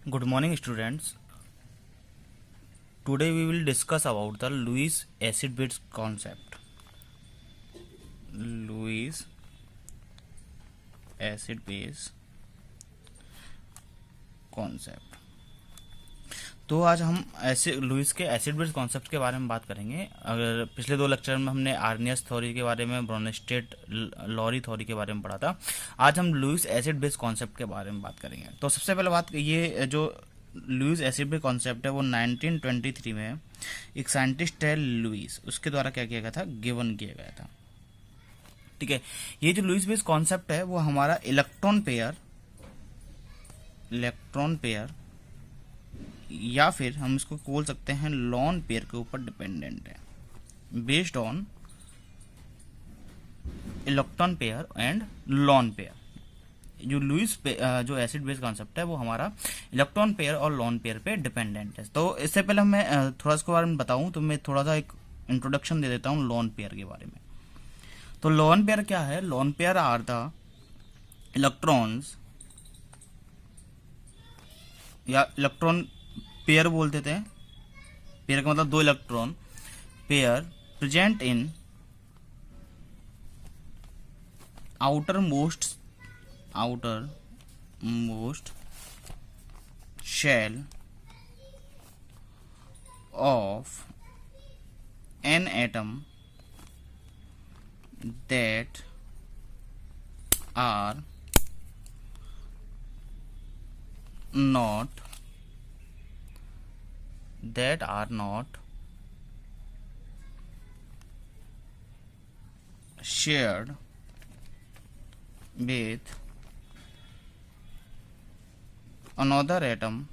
Good morning, students. Today we will discuss about the Lewis acid base concept. Lewis acid base concept. तो आज हम ऐसे Lewis के acid base concept के बारे में बात करेंगे। अगर पिछले दो लेक्चर में हमने आर्नियस थ्योरी के बारे में, ब्रोनस्टेड लॉरी थ्योरी के बारे में पढ़ा था। आज हम लुईस एसिड बेस कॉन्सेप्ट के बारे में बात करेंगे। तो सबसे पहले बात, ये जो लुईस एसिड बेस कॉन्सेप्ट है वो 1923 में एक साइंटिस्ट है लुईस, उसके द्वारा क्या किया गया था, गिवन किया गया था। ठीक है, ये जो लुईस बेस कॉन्सेप्ट है वो हमारा इलेक्ट्रॉन पेयर या फिर हम इसको बोल सकते हैं लॉन पेयर के ऊपर डिपेंडेंट है, based on electron pair and lone pair. जो लुईस जो एसिड बेस कॉन्सेप्ट है वो हमारा इलेक्ट्रॉन पेयर और लॉन पेयर पे डिपेंडेंट है। तो इससे पहले मैं थोड़ा इसके बारे में बताऊं तो मैं थोड़ा सा एक इंट्रोडक्शन दे देता हूं लॉन पेयर के बारे में। तो लॉन पेयर क्या है? Lone pair are the electrons या इलेक्ट्रॉन पेयर बोल देते हैं। पेयर का मतलब दो electron pair present in outermost shell of an atom that are not shared with another atom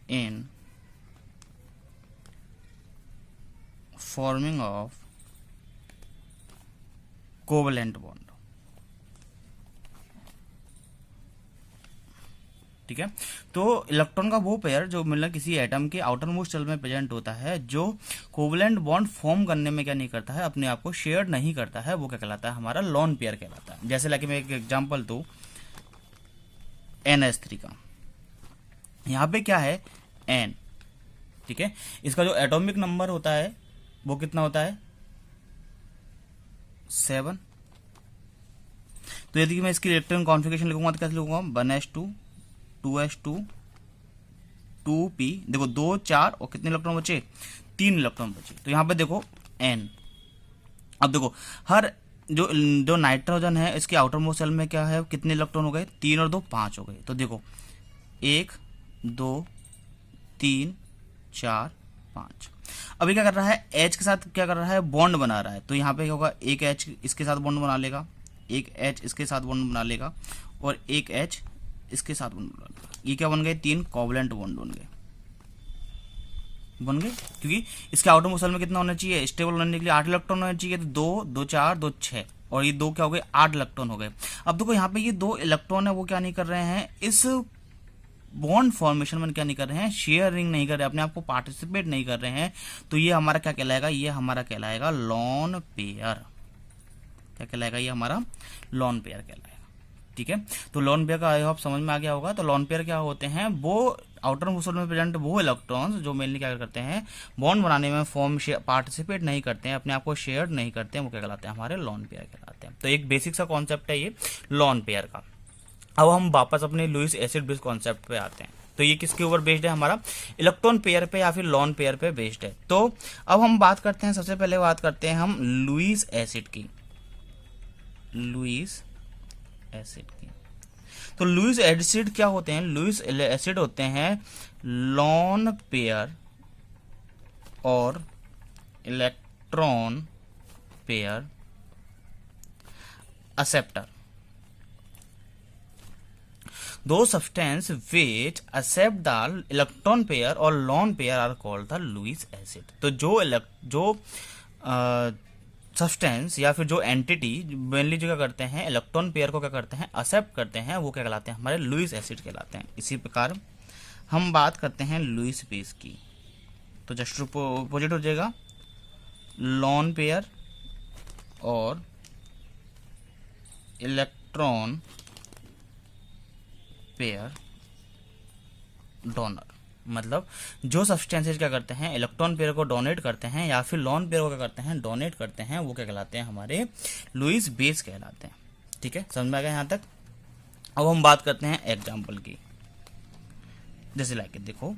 in forming of covalent bond। ठीक है, तो इलेक्ट्रॉन का वो पेयर जो मतलब किसी एटम के आउटर मोस्ट शेल में प्रेजेंट होता है, जो कोवलेंट बॉन्ड फॉर्म करने में क्या नहीं करता है, अपने आप को शेयर नहीं करता है, वो क्या कहलाता है, हमारा लॉन पेयर कहलाता है। जैसे लाइक मैं एक एग्जांपल दूं NH3 का, यहाँ पे क्या है N। ठीक है, इसका जो एटॉमिक नंबर होता है वो कितना होता है 7। तो यदि मैं इसकी इलेक्ट्रॉन कॉन्फ़िगरेशन लिखूंगा तो कैसे लिखूंगा 1s2 2s2 2p। देखो 2 4 और कितने इलेक्ट्रॉन बचे, 3 इलेक्ट्रॉन बचे। तो यहां पे देखो n। अब देखो हर जो नाइट्रोजन है इसके आउटर मोस्ट शेल में क्या है, कितने इलेक्ट्रॉन हो गए, 3 और 2 5 हो गए। तो देखो 1 2 3 4 5। अभी क्या कर रहा है, H के साथ क्या कर रहा है, बॉन्ड बना रहा है। तो यहाँ पे क्या होगा, एक H इसके साथ बॉन्ड बना लेगा, एक H इसके साथ बॉन्ड बना लेगा और एक H इसके साथ बॉन्ड बना लेगा। ये क्या बन गए, 3 कोवलेंट बॉन्ड बन गए, क्योंकि इसके आउटर मोस्ट शेल में कितना होना चाहिए, स्टेबल होने के लिए 8 इलेक्ट्रॉन होना चाहिए। तो 2 2 4 2 6 और ये 2 क्या हो गए, 8 इलेक्ट्रॉन हो गए। अब देखो यहाँ पे ये 2 इलेक्ट्रॉन है वो क्या नहीं कर रहे हैं, इस बॉन्ड फॉर्मेशन में क्या नहीं कर रहे हैं, शेयरिंग नहीं कर रहे, अपने आप को पार्टिसिपेट नहीं कर रहे हैं। तो ये हमारा क्या कहलाएगा, ये हमारा कहलाएगा लॉन पेयर। क्या कहलाएगा, ये हमारा लॉन पेयर कहलाएगा। ठीक है, तो लॉन पेयर का आई होप समझ में आ गया होगा। तो लॉन पेयर क्या होते हैं, वो आउटर मोस्ट शेल में प्रेजेंट वो इलेक्ट्रॉन्स जो मेनली क्या करते हैं, बॉन्ड बनाने में फॉर्म पार्टिसिपेट नहीं करते हैं, अपने आप को शेयर नहीं करते हैं, वो क्या कहलाते हैं, हमारे लॉन पेयर कहलाते हैं। तो एक बेसिक सा कॉन्सेप्ट है ये लॉन पेयर का। अब हम वापस अपने लुईस एसिड बेस कॉन्सेप्ट पे आते हैं। तो ये किसके ऊपर बेस्ड है, हमारा इलेक्ट्रॉन पेयर पे या फिर लॉन पेयर पे बेस्ड है। तो अब हम बात करते हैं, सबसे पहले बात करते हैं हम लुईस एसिड की। लुईस एसिड की, तो लुईस एसिड क्या होते हैं, लुईस एसिड होते हैं लॉन पेयर और electron pair acceptor. Those substance which accept the electron pair or lone pair are called the Lewis acid। तो जो सब्सटेंस या फिर जो एंटिटी मेनली जो क्या करते हैं, इलेक्ट्रॉन पेयर को क्या करते हैं, एक्सेप्ट करते हैं, वो क्या कहलाते हैं, हमारे लुईस एसिड कहलाते हैं। इसी प्रकार हम बात करते हैं लुईस बेस की। तो जस्ट अपोजिट हो जाएगा, लॉन पेयर और इलेक्ट्रॉन पेयर डोनर, मतलब जो सब्सटेंसेज क्या करते हैं, इलेक्ट्रॉन पेयर को डोनेट करते हैं या फिर लॉन पेयर को क्या करते हैं, डोनेट करते हैं, वो क्या कहलाते हैं, हमारे लुईस बेस कहलाते हैं। ठीक है, समझ में आ गया यहाँ तक। अब हम बात करते हैं एग्जाम्पल की, जैसे लाइक देखो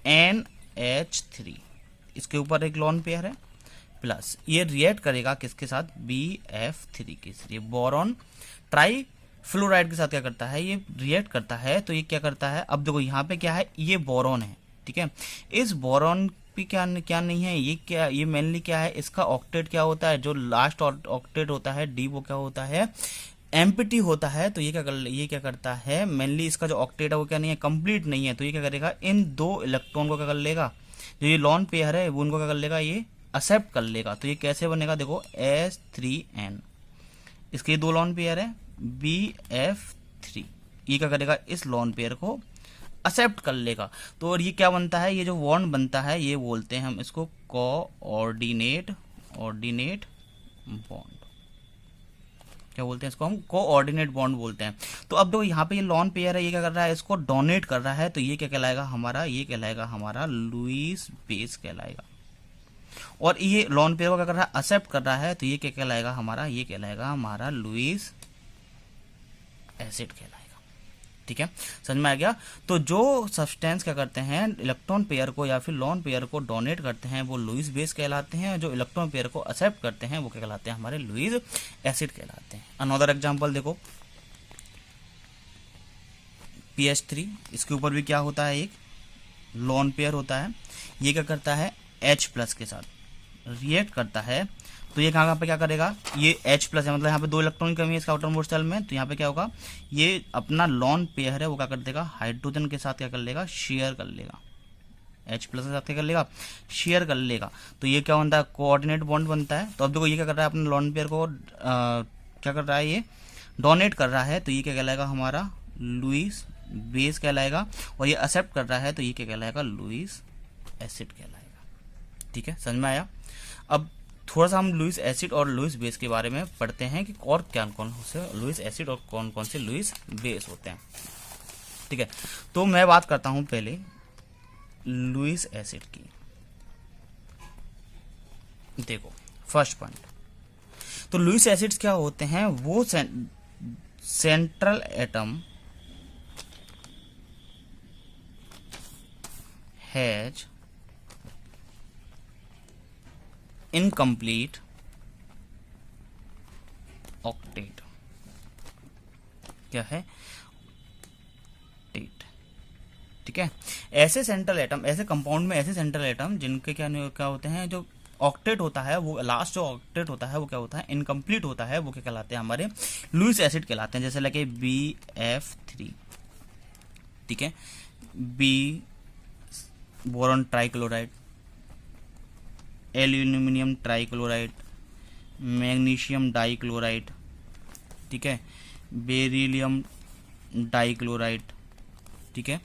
NH3, इसके ऊपर एक लॉन पेयर है, प्लस ये रिएक्ट करेगा किसके साथ, BF3 के साथ, ये बोरॉन ट्राई फ्लोराइड के साथ क्या करता है, ये रिएक्ट करता है। तो ये क्या करता है, अब देखो यहाँ पे क्या है, ये बोरॉन है, ठीक है। इस बोरॉन पे क्या क्या नहीं है, ये क्या, ये मेनली क्या है, इसका ऑक्टेट क्या होता है, जो लास्ट ऑक्टेट होता है D, वो क्या होता है, एम्प्टी होता है। तो ये क्या करता है, मेनली इसका जो ऑक्टेट है वो क्या नहीं है, कंप्लीट नहीं है। तो ये क्या करेगा, इन दो इलेक्ट्रॉन को क्या कर लेगा, जो ये लॉन पेयर है वो उनको क्या कर लेगा, ये एक्सेप्ट कर लेगा। तो ये कैसे बनेगा, देखो H3N, इसके दो लॉन पेयर है BF3, ये क्या करेगा, इस लॉन पेयर को एक्सेप्ट कर लेगा। तो और ये क्या बनता है, ये जो बॉन्ड बनता है ये बोलते हैं हम इसको कोऑर्डिनेट बॉन्ड, क्या बोलते हैं इसको, हम कोऑर्डिनेट बॉन्ड बोलते हैं। तो अब देखो यहाँ पे ये लॉन पेयर है, ये क्या कर रहा है, इसको डोनेट कर रहा है। तो ये क्या कहलाएगा हमारा, ये कहलाएगा हमारा लुईस बेस कहलाएगा। और ये लॉन पेयर को क्या कर रहा है, एक्सेप्ट कर रहा है। तो ये क्या कहलाएगा हमारा, ये कहलाएगा हमारा लुईस एसिड कहलाएगा। ठीक है, समझ में आ गया। तो जो सब्सटेंस क्या करते हैं, इलेक्ट्रॉन पेयर को या फिर लॉन पेयर को डोनेट करते हैं वो लुईस बेस कहलाते हैं। जो इलेक्ट्रॉन पेयर को एक्सेप्ट करते हैं वो क्या कहलाते हैं, हमारे लुईस एसिड कहलाते हैं। अनदर एग्जांपल देखो PH3, इसके ऊपर भी क्या होता है, एक लॉन पेयर होता है। ये क्या करता है, H+ के साथ रिएक्ट करता है। तो ये कहाँ पे क्या करेगा, ये H+ है, मतलब यहाँ पे 2 इलेक्ट्रॉन की कमी है इसका आउटरमोस्ट शेल में। तो यहाँ पे क्या होगा, ये अपना लॉन पेयर है वो क्या कर देगा, हाइड्रोजन के साथ क्या कर लेगा, शेयर कर लेगा। H+ के साथ क्या कर लेगा, शेयर कर लेगा। तो ये क्या बनता है, कोऑर्डिनेट बॉन्ड बनता है। तो अब देखो ये क्या कर रहा है, अपने लॉन पेयर को क्या कर रहा है, ये डोनेट कर रहा है। तो ये क्या कहलाएगा, हमारा लुईस बेस कहलाएगा। और ये एक्सेप्ट कर रहा है तो ये क्या कहलाएगा, लुईस एसिड कहलाएगा। ठीक है, समझ में आया। अब थोड़ा सा हम लुईस एसिड और लुईस बेस के बारे में पढ़ते हैं कि और क्या कौन से लुईस एसिड और कौन कौन से लुईस बेस होते हैं। ठीक है, तो मैं बात करता हूं पहले लुईस एसिड की। देखो फर्स्ट पॉइंट, तो लुईस एसिड्स क्या होते हैं, वो central atom has incomplete octet, क्या है, ऑक्टेट। ठीक है, ऐसे सेंट्रल एटम, ऐसे कंपाउंड में ऐसे सेंट्रल एटम जिनके क्या होते हैं, जो ऑक्टेट होता है वो लास्ट जो ऑक्टेट होता है वो क्या होता है, इनकम्प्लीट होता है, वो क्या कहलाते हैं, हमारे लुईस एसिड कहलाते हैं। जैसे लगे BF3, ठीक है, B boron trichloride, aluminium trichloride, magnesium dichloride, ठीक है, बेरिलियम डाइक्लोराइड, ठीक है,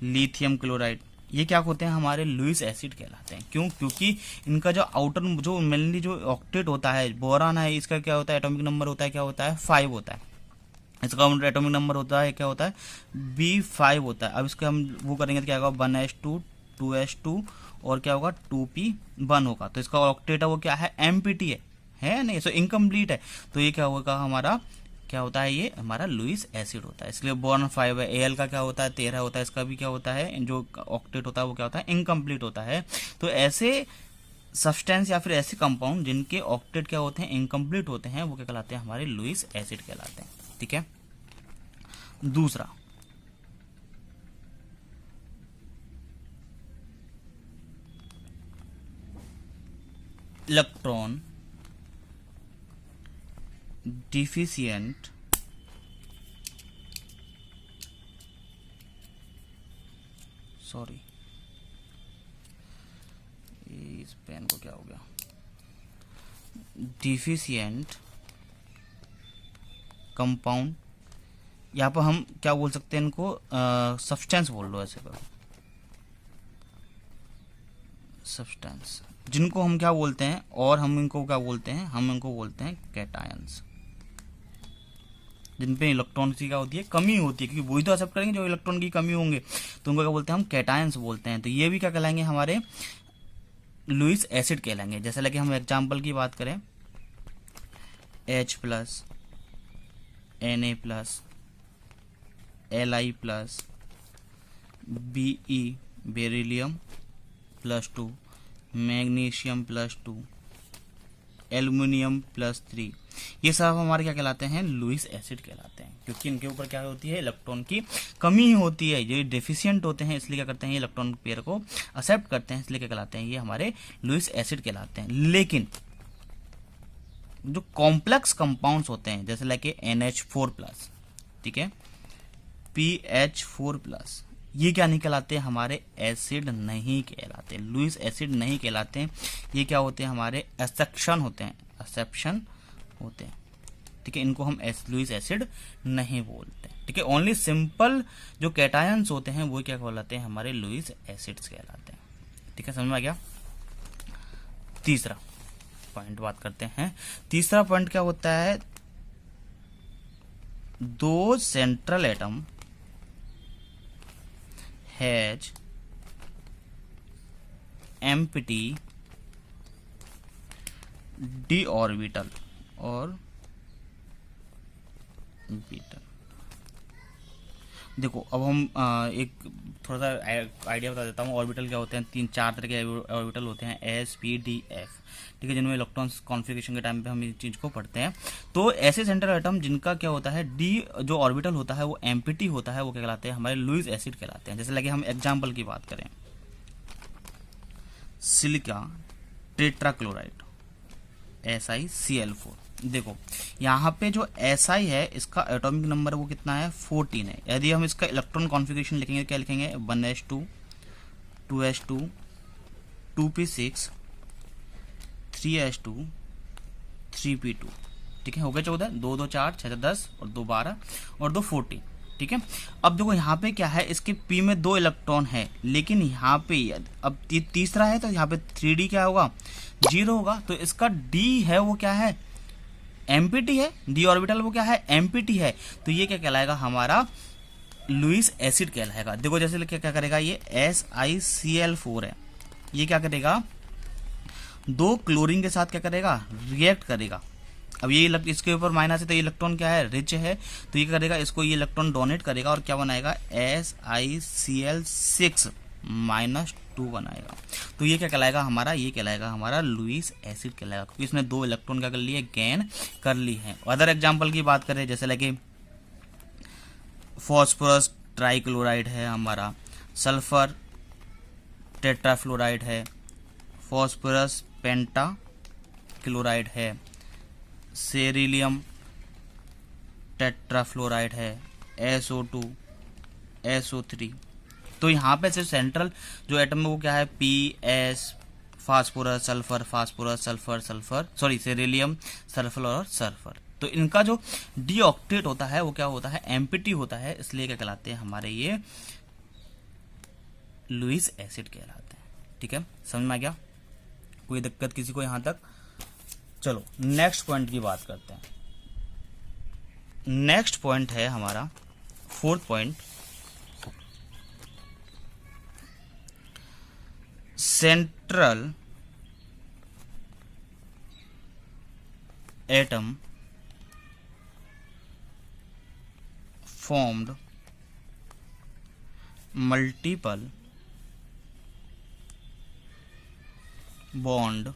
लिथियम क्लोराइड, ये क्या होते हैं, हमारे लुईस एसिड कहलाते हैं। क्यों, क्योंकि इनका जो आउटर जो मेनली जो ऑक्टेट होता है, बोरान है, इसका क्या होता है, एटॉमिक नंबर होता है, क्या होता है, 5 होता है। इसका एटॉमिक नंबर होता है, क्या होता है, B5 होता है। अब इसका हम वो करेंगे तो क्या होगा, 1s2 2s2 और क्या होगा, 2p1 होगा। तो इसका ऑक्टेट है वो क्या है, एम्प्टी है नहीं, सो इनकम्प्लीट है। तो ये क्या होगा, हमारा क्या होता है, ये हमारा लुईस एसिड होता है। इसलिए बोरॉन 5 है, Al का क्या होता है, 13 होता है। इसका भी क्या होता है, जो ऑक्टेट होता है वो क्या होता है, इनकम्प्लीट होता है। तो ऐसे सब्सटेंस या फिर ऐसे कंपाउंड जिनके ऑक्टेट क्या होते हैं, इनकम्प्लीट होते हैं, वो क्या कहलाते हैं, हमारे लुईस एसिड कहलाते हैं। ठीक है, दूसरा इलेक्ट्रॉन डिफिशिएंट सॉरी, इस पेन को क्या हो गया, डिफिशिएंट कंपाउंड, यहाँ पर हम क्या बोल सकते हैं इनको, सब्सटेंस बोल लो, ऐसे करो, सब्सटेंस, जिनको हम क्या बोलते हैं, और हम इनको क्या बोलते हैं, हम इनको बोलते हैं कैटायंस। जिन पे इलेक्ट्रॉन की क्या होती है, कमी होती है, क्योंकि वही तो एक्सेप्ट करेंगे जो इलेक्ट्रॉन की कमी होंगे, तो उनको क्या बोलते हैं, हम कैटायंस बोलते हैं। तो ये भी क्या कहलाएंगे, हमारे लुईस एसिड कहलाएंगे। जैसे लगे हम एग्जाम्पल की बात करें, H plus, Na plus, Li plus, Be beryllium +2, magnesium +2, aluminium +3, ये सब हमारे क्या कहलाते हैं, लुईस एसिड कहलाते हैं, क्योंकि इनके ऊपर क्या होती है, इलेक्ट्रॉन की कमी होती है। ये डेफिशिएंट होते हैं, इसलिए क्या करते हैं, ये इलेक्ट्रॉन पेयर को एक्सेप्ट करते हैं, इसलिए क्या कहलाते हैं, ये हमारे लुईस एसिड कहलाते हैं। लेकिन जो कॉम्प्लेक्स कंपाउंड्स होते हैं, जैसे लाइक NH4+, ठीक है, PH4+, ये क्या नहीं कहलाते, हमारे एसिड नहीं कहलाते, लुईस एसिड नहीं कहलाते। ये क्या होते हैं, हमारे एक्सेप्शन होते हैं, एक्सेप्शन होते हैं, ठीक है। इनको हम लुईस एसिड नहीं बोलते, ठीक है। ओनली सिंपल जो कैटायंस होते हैं वो क्या कहलाते हैं, हमारे लुईस एसिड्स कहलाते हैं, ठीक है। समझ में आ गया। तीसरा पॉइंट बात करते हैं। तीसरा पॉइंट क्या होता है, दो central atom has empty d orbital और बीटल। देखो अब हम एक थोड़ा सा आइडिया बता देता हूँ। ऑर्बिटल क्या होते हैं, 3-4 तरह के ऑर्बिटल होते हैं, S P D F, ठीक है, जिनमें इलेक्ट्रॉन्स कॉन्फ़िगरेशन के टाइम पे हम इस चीज़ को पढ़ते हैं। तो ऐसे सेंट्रल एटम जिनका क्या होता है, डी जो ऑर्बिटल होता है वो एम्प्टी होता है, वो क्या कहलाते हैं, हमारे लुईस एसिड कहलाते हैं। जैसे लगे हम एग्जाम्पल की बात करें, सिलिका टेट्राक्लोराइड SiCl4। देखो यहाँ पे जो Si है, इसका एटॉमिक नंबर वो कितना है, 14 है। यदि हम इसका इलेक्ट्रॉन कॉन्फ़िगरेशन लिखेंगे, क्या लिखेंगे, 1s2 2s2 2p6 3s2 3p2, ठीक है, हो गए 14, 2 2 4 6 10 और 2 12 और 2 14, ठीक है। अब देखो यहाँ पे क्या है, इसके p में 2 इलेक्ट्रॉन है, लेकिन यहाँ पे अब तीसरा है, तो यहाँ पे 3d क्या होगा, 0 होगा। तो इसका d है वो क्या है, एम्प्टी है, डी ऑर्बिटल वो क्या है, एम्प्टी है। तो ये क्या कहलाएगा, हमारा लुईस एसिड कहलाएगा। देखो जैसे क्या करेगा, ये SiCl4 है, ये क्या करेगा, 2 क्लोरीन के साथ क्या करेगा, रिएक्ट करेगा। अब ये इसके ऊपर माइनस है, तो ये इलेक्ट्रॉन क्या है, रिच है, तो ये करेगा, इसको ये इलेक्ट्रॉन डोनेट करेगा और क्या बनाएगा, SiCl6 -2 बनाएगा। तो ये क्या कहलाएगा हमारा, ये कहलाएगा हमारा लुईस एसिड कहलाएगा, क्योंकि इसने 2 इलेक्ट्रॉन क्या कर लिए, गेन कर ली है। अदर एग्जांपल की बात करें, जैसे लगे फॉस्फोरस ट्राइक्लोराइड है हमारा, सल्फर टेट्राफ्लोराइड है, फॉस्फोरस पेंटा क्लोराइड है, सेरिलियम टेट्राफ्लोराइड है, SO2 SO3। तो यहाँ पे सिर्फ सेंट्रल जो एटम है वो क्या है, PS, phosphorus sulphur, phosphorus sulphur sulphur, sorry सेरिलियम सल्फर और सल्फर। तो इनका जो डी ऑक्टेट होता है वो क्या होता है, एम्प्टी होता है, इसलिए क्या कहलाते हैं, हमारे ये लुईस एसिड कहलाते हैं, ठीक है। समझ में आ गया, कोई दिक्कत किसी को यहाँ तक। चलो नेक्स्ट पॉइंट की बात करते हैं। नेक्स्ट पॉइंट है हमारा 4th point, central atom formed multiple bond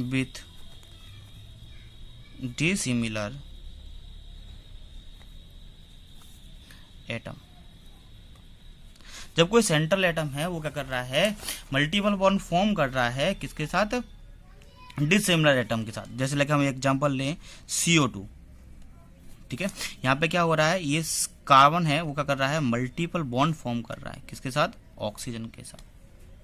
with dissimilar atom। जब कोई सेंट्रल एटम है वो क्या कर रहा है, मल्टीपल बॉन्ड फॉर्म कर रहा है, किसके साथ, डिसिमिलर एटम के साथ। जैसे लेके हम एग्जांपल लें CO2, ठीक है, यहाँ पे क्या हो रहा है, ये कार्बन है वो क्या कर रहा है, मल्टीपल बॉन्ड फॉर्म कर रहा है, किसके साथ, ऑक्सीजन के साथ,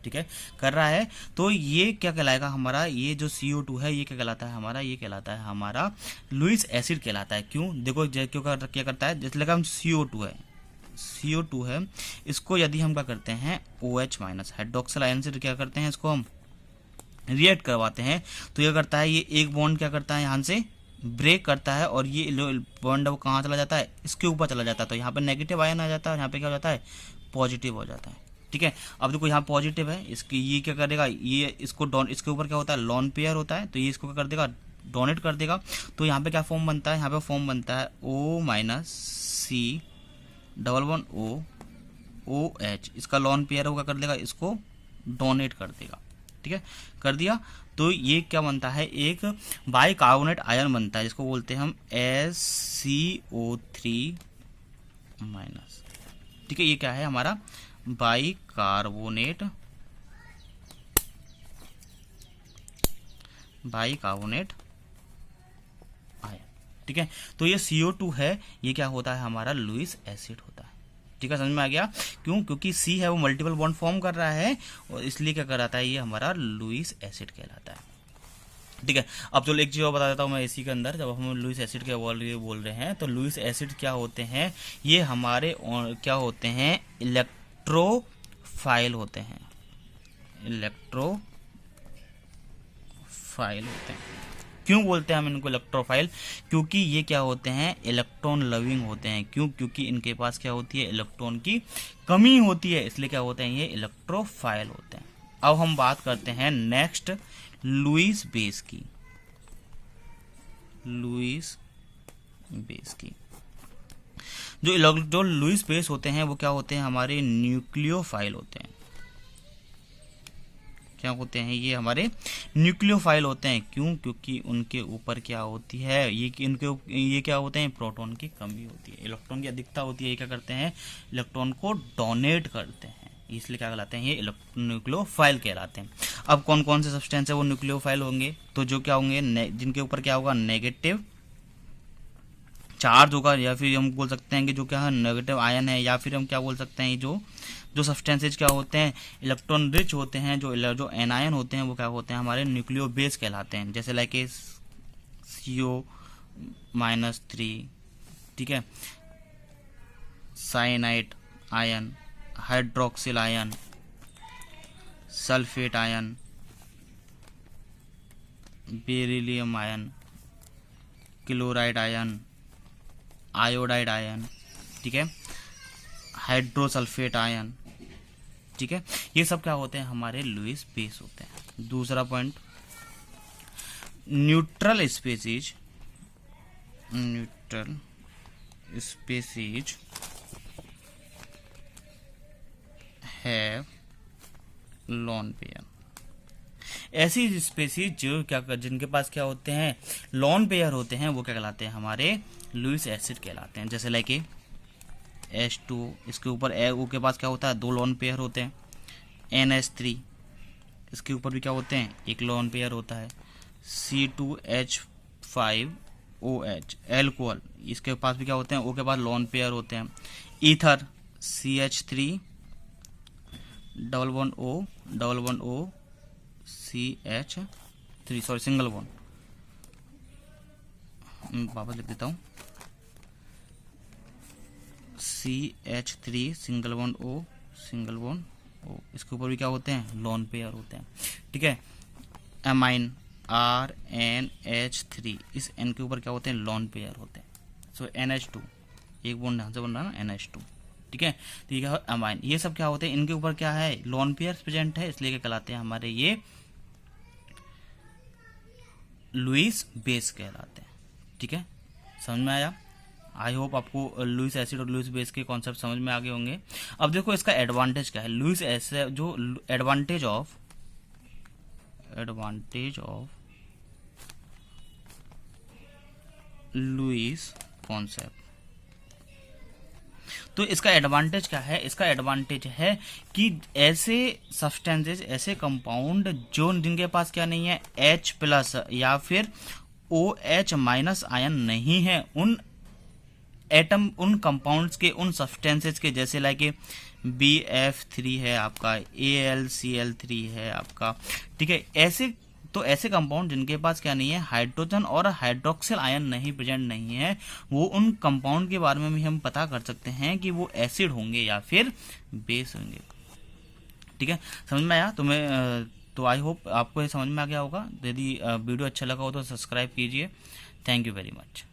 ठीक है, कर रहा है। तो ये क्या कहलाएगा हमारा, ये जो CO2 है ये क्या कहलाता है हमारा, ये कहलाता है हमारा लुईस एसिड कहलाता है। क्यों, देखो क्यों क्या करता है, जैसे लगा हम CO2 है, इसको यदि हम क्या करते हैं, OH- हाइड्रोक्सिल आयन से क्या करते हैं, इसको हम रिएक्ट करवाते हैं, तो ये करता है, ये एक बॉन्ड क्या करता है, यहाँ से ब्रेक करता है और ये बॉन्ड वो कहाँ चला जाता है, इसके ऊपर चला जाता है। तो यहाँ पे नेगेटिव आयन आ जाता है और यहाँ पे क्या हो जाता है, पॉजिटिव हो जाता है। ठीक है, अब देखो यहाँ पॉजिटिव है, इसकी ये क्या करेगा, ये इसको डॉन, इसके ऊपर क्या होता है, लॉन पेयर होता है, तो ये इसको क्या कर देगा, डोनेट कर देगा। तो यहाँ पे क्या फॉर्म बनता है, यहाँ पे फॉर्म बनता है O minus C double one O H, इसका लॉन पेयर होगा, कर देगा, इसको डोनेट कर देगा। ठीक है, कर दिया। तो ये क्या बनता है, एक बाइकार्बोनेट आयन बनता है, जिसको बोलते हैं हम SCO3 माइनस। ठीक है, ये क्या है हमारा बाइकार्बोनेट आयन। ठीक है, तो ये CO2 है, ये क्या होता है हमारा लुईस एसिड होता है। ठीक है, समझ में आ गया, क्यों, क्योंकि C है वो मल्टीपल बॉन्ड फॉर्म कर रहा है और इसलिए क्या कराता है, ये हमारा लुईस एसिड कहलाता है। ठीक है, अब चलो एक चीज और बता देता हूँ मैं इसी के अंदर, जब हम लुईस एसिड के बोल रहे हैं तो लुईस एसिड क्या होते हैं, ये हमारे क्या होते हैं, इलेक्ट्रोफाइल होते हैं, इलेक्ट्रोफाइल होते हैं। क्यों बोलते हैं हम इनको इलेक्ट्रोफाइल, क्योंकि ये क्या होते हैं, इलेक्ट्रॉन लविंग होते हैं। क्यों, क्योंकि इनके पास क्या होती है, इलेक्ट्रॉन की कमी होती है, इसलिए क्या होते हैं, ये इलेक्ट्रोफाइल होते हैं। अब हम बात करते हैं नेक्स्ट लुईस बेस की। लुईस बेस की जो लुईस बेस होते हैं वो क्या होते हैं, हमारे न्यूक्लियोफाइल होते हैं। क्या होते हैं, ये हमारे न्यूक्लियोफाइल होते हैं। क्यों, क्योंकि उनके ऊपर क्या होती है, ये क्या होते हैं, प्रोटॉन की कमी होती है, इलेक्ट्रॉन की अधिकता होती है। ये क्या करते हैं, इलेक्ट्रॉन को डोनेट करते हैं, इसलिए क्या कहलाते हैं, ये न्यूक्लियोफाइल कहलाते हैं। अब कौन कौन से सब्सटेंस है वो न्यूक्लियोफाइल होंगे, तो जो क्या होंगे, जिनके ऊपर क्या होगा, नेगेटिव चार्ज होगा, या फिर हम बोल सकते हैं कि जो क्या है, नेगेटिव आयन है, या फिर हम क्या बोल सकते हैं, जो सब्सटेंसेज क्या होते हैं, इलेक्ट्रॉन रिच होते हैं, जो एनायन होते हैं वो क्या होते हैं, हमारे न्यूक्लियो बेस कहलाते हैं। जैसे लाइक CO-3, ठीक है, cyanide ion, hydroxyl ion, sulphate ion, beryllium ion, chloride ion, iodide ion, ठीक है, हाइड्रोसल्फेट आयन। ठीक है, ये सब क्या होते हैं, हमारे लुईस बेस होते हैं। दूसरा point, neutral species have lone pair. ऐसी स्पीसीज जो जिनके पास क्या होते हैं, लोन पेयर होते हैं, वो क्या कहलाते हैं, हमारे लुईस एसिड कहलाते हैं। जैसे लाइक H2, इसके ऊपर O के पास क्या होता है, 2 लोन पेयर होते हैं। NH3, इसके ऊपर भी क्या होते हैं, एक लोन पेयर होता है। C2H5OH, एल्कोहल, इसके पास भी क्या होते हैं, O के पास लोन पेयर होते हैं। Ether, CH3 double one O CH3, sorry single bond, वापस लिख देता हूँ, CH3 सिंगल बॉन्ड O, इसके ऊपर भी क्या होते हैं, लोन पेयर होते हैं। ठीक है, एमाइन RNH3, इस N के ऊपर क्या होते हैं, लोन पेयर होते हैं। सो NH2, एक बॉन्ड यहाँ से बन रहा है ना, NH2। ठीक है, तो ये क्या है, अमाइन, ये सब क्या होते हैं, इनके ऊपर क्या है, लोन पेयर प्रेजेंट है, इसलिए क्या कहलाते हैं, हमारे ये लुईस बेस कहलाते हैं। ठीक है, समझ में आया। आई होप आपको लुईस एसिड और लुईस बेस के कॉन्सेप्ट समझ में आ गए होंगे। अब देखो इसका एडवांटेज क्या है, लुईस एसिड जो एडवांटेज ऑफ लुईस कॉन्सेप्ट। तो इसका एडवांटेज क्या है, इसका एडवांटेज है कि ऐसे सब्सटेंसेस, ऐसे कंपाउंड जो जिनके पास क्या नहीं है, H+ या फिर OH- आयन नहीं है, उन एटम, उन कंपाउंड्स के, उन सब्सटेंसेस के, जैसे लाइक BF3 है आपका, AlCl3 है आपका। ठीक है, ऐसे कंपाउंड जिनके पास क्या नहीं है, हाइड्रोजन और हाइड्रोक्सिल आयन नहीं प्रेजेंट नहीं है, वो उन कंपाउंड के बारे में भी हम पता कर सकते हैं कि वो एसिड होंगे या फिर बेस होंगे। ठीक है, समझ में आया तुम्हें, तो आई होप आपको ये समझ में आ गया होगा। यदि वीडियो अच्छा लगा हो तो सब्सक्राइब कीजिए। Thank you very much.